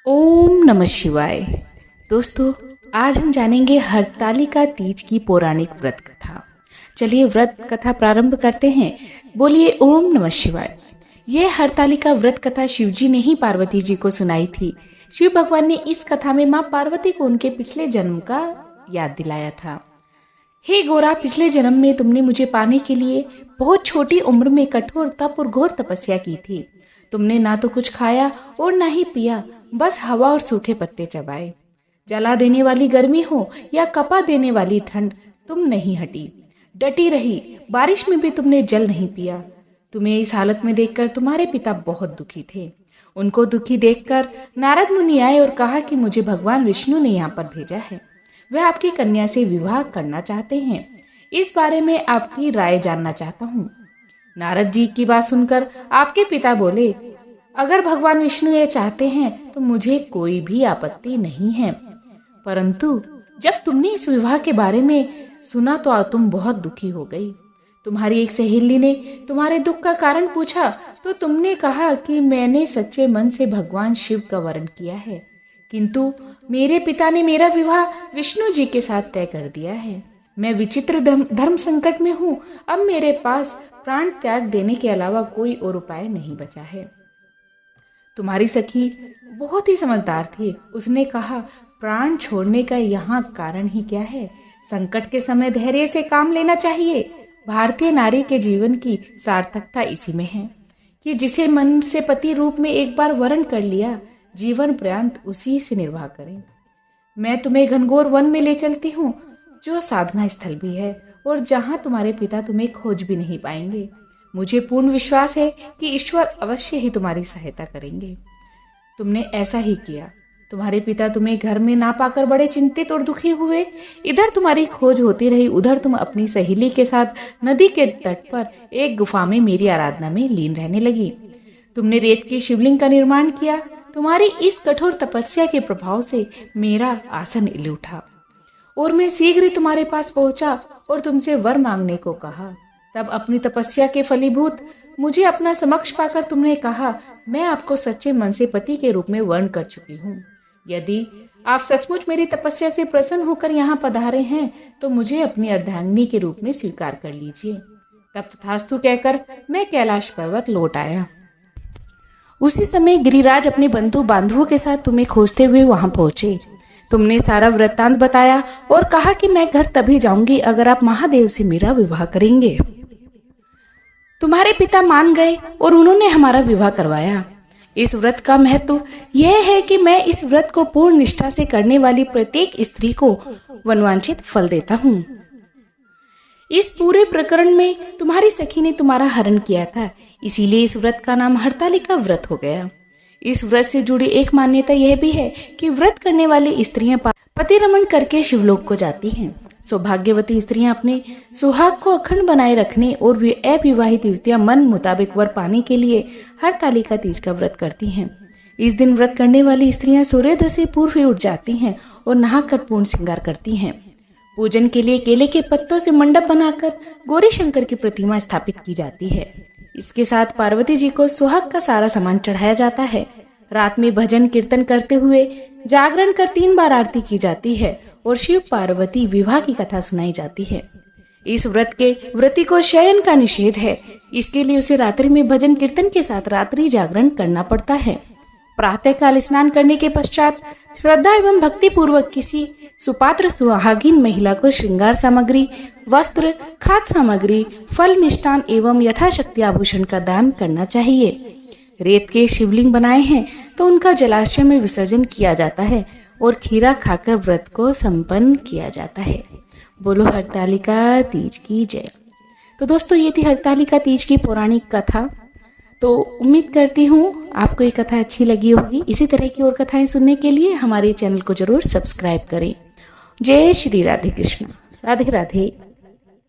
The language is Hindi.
ओम नमः शिवाय। दोस्तों, आज हम जानेंगे हरतालिका तीज की पौराणिक व्रत कथा। चलिए व्रत कथा प्रारंभ करते हैं। बोलिए ओम नमः शिवाय। यह हरतालिका व्रत कथा शिवजी ने ही पार्वती जी को सुनाई थी। शिव भगवान ने इस कथा में माँ पार्वती को उनके पिछले जन्म का याद दिलाया था। हे गोरा, पिछले जन्म में तुमने मुझे पाने के लिए बहुत छोटी उम्र में कठोर तप और घोर तपस्या की थी। तुमने ना तो कुछ खाया और ना ही पिया, बस हवा और सूखे पत्ते चबाए। जला देने वाली गर्मी हो या कपा देने वाली ठंड, तुम नहीं हटी, डटी रही। बारिश में भी तुमने जल नहीं पिया। तुम्हें इस हालत में देखकर तुम्हारे पिता बहुत दुखी थे। उनको दुखी देखकर नारद मुनि आए और कहा कि मुझे भगवान विष्णु ने यहाँ पर भेजा है। वह आपकी कन्या से विवाह करना चाहते हैं। इस बारे में आपकी राय जानना चाहता हूँ। नारद जी की बात सुनकर आपके पिता बोले, अगर भगवान विष्णु ये चाहते हैं तो मुझे कोई भी आपत्ति नहीं है, परंतु जब तुमने इस विवाह के बारे में सुना तो तुम बहुत दुखी हो गई। तुम्हारी एक सहेली ने तुम्हारे दुख का कारण पूछा तो तुमने कहा कि मैंने सच्चे मन से भगवान शिव का वरण किया है, किंतु मेरे पिता ने मेरा विवाह विष्णु जी के साथ तय कर दिया है। मैं विचित्र धर्म संकट में हूँ। अब मेरे पास प्राण त्याग देने के अलावा कोई और उपाय नहीं बचा है। तुम्हारी सखी बहुत ही समझदार थी। उसने कहा, प्राण छोड़ने का यहाँ कारण ही क्या है? संकट के समय धैर्य से काम लेना चाहिए। भारतीय नारी के जीवन की सार्थकता इसी में है कि जिसे मन से पति रूप में एक बार वरण कर लिया, जीवन पर्यंत उसी से निर्वाह करें। मैं तुम्हें घनघोर वन में ले चलती हूँ, जो साधना स्थल भी है और जहाँ तुम्हारे पिता तुम्हें खोज भी नहीं पाएंगे। मुझे पूर्ण विश्वास है कि ईश्वर अवश्य ही तुम्हारी सहायता करेंगे। तुमने ऐसा ही किया। तुम्हारे पिता तुम्हें घर में ना पाकर बड़े चिंतित और दुखी हुए। इधर तुम्हारी खोज होती रही, उधर तुम अपनी सहेली के साथ नदी के तट पर एक गुफा में मेरी आराधना में लीन रहने लगी। तुमने रेत के शिवलिंग का निर्माण किया। तुम्हारी इस कठोर तपस्या के प्रभाव से मेरा आसन हिल उठा और मैं शीघ्र ही तुम्हारे पास पहुंचा और तुमसे वर मांगने को कहा। तब अपनी तपस्या के फलीभूत मुझे अपना समक्ष पाकर तुमने कहा, मैं आपको सच्चे मन से पति के रूप में वर्ण कर चुकी हूँ। यदि आप सचमुच मेरी तपस्या से प्रसन्न होकर यहाँ पधारे हैं तो मुझे अपनी अर्धांगिनी के रूप में स्वीकार कर लीजिए। तब तथास्तु कहकर मैं कैलाश पर्वत लौट आया। उसी समय गिरिराज अपने बंधु बांधवों के साथ तुम्हें खोजते हुए वहां पहुंचे। तुमने सारा वृत्तांत बताया और कहा कि मैं घर तभी जाऊंगी अगर आप महादेव से मेरा विवाह करेंगे। तुम्हारे पिता मान गए और उन्होंने हमारा विवाह करवाया। इस व्रत का महत्व यह है कि मैं इस व्रत को पूर्ण निष्ठा से करने वाली प्रत्येक स्त्री को वनवांछित फल देता हूँ। इस पूरे प्रकरण में तुम्हारी सखी ने तुम्हारा हरण किया था, इसीलिए इस व्रत का नाम हरतालिका व्रत हो गया। इस व्रत से जुड़ी एक मान्यता यह भी है कि व्रत करने वाली स्त्रियां पति रमण करके शिवलोक को जाती हैं। सौभाग्यवती स्त्रियां अपने सुहाग को अखंड बनाए रखने और वे अविवाहित युवतियां मन मुताबिक वर पाने के लिए हरतालिका तीज का व्रत करती हैं। इस दिन व्रत करने वाली स्त्रियां सूर्योदय से पूर्व ही उठ जाती हैं और नहाकर पूर्ण श्रृंगार करती हैं। पूजन के लिए केले के पत्तों से मंडप बनाकर गौरी शंकर की प्रतिमा स्थापित की जाती है। इसके साथ पार्वती जी को सुहाग का सारा सामान चढ़ाया जाता है। रात में भजन कीर्तन करते हुए जागरण कर 3 बार आरती की जाती है और शिव पार्वती विवाह की कथा सुनाई जाती है। इस व्रत के व्रती को शयन का निषेध है, इसके लिए उसे रात्रि में भजन कीर्तन के साथ रात्रि जागरण करना पड़ता है। प्रातःकाल स्नान करने के पश्चात श्रद्धा एवं भक्ति पूर्वक किसी सुपात्र सुहागिन महिला को श्रृंगार सामग्री, वस्त्र, खाद्य सामग्री, फल, मिष्टान एवं यथाशक्ति आभूषण का दान करना चाहिए। रेत के शिवलिंग बनाए हैं तो उनका जलाशय में विसर्जन किया जाता है और खीरा खाकर व्रत को संपन्न किया जाता है। बोलो हरतालिका तीज की जय। तो दोस्तों, ये थी हरतालिका तीज की पौराणिक कथा। तो उम्मीद करती हूँ आपको ये कथा अच्छी लगी होगी। इसी तरह की और कथाएं सुनने के लिए हमारे चैनल को जरूर सब्सक्राइब करें। जय श्री राधे कृष्ण। राधे राधे।